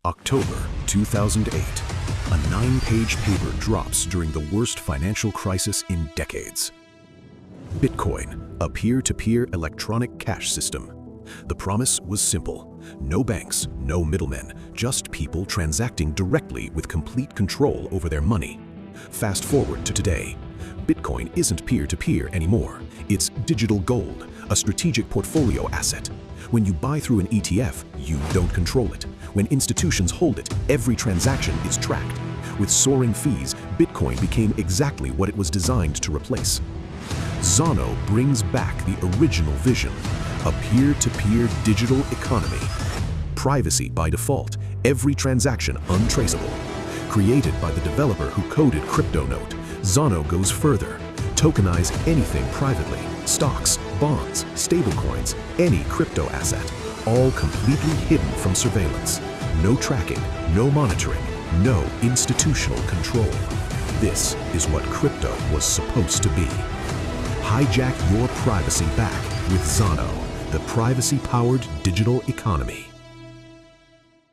October 2008. A 9-page paper drops during the worst financial crisis in decades. Bitcoin, a peer-to-peer electronic cash system. The promise was simple. No banks, no middlemen, just people transacting directly with complete control over their money. Fast forward to today. Bitcoin isn't peer-to-peer anymore. It's digital gold, a strategic portfolio asset. When you buy through an ETF, you don't control it. When institutions hold it, every transaction is tracked. With soaring fees, Bitcoin became exactly what it was designed to replace. Zano brings back the original vision, a peer-to-peer digital economy. Privacy by default, every transaction untraceable. Created by the developer who coded CryptoNote, Zano goes further. Tokenize anything privately, stocks, bonds, stablecoins, any crypto asset, all completely hidden from surveillance. No tracking, no monitoring, no institutional control. This is what crypto was supposed to be. Hijack your privacy back with Zano, the privacy-powered digital economy.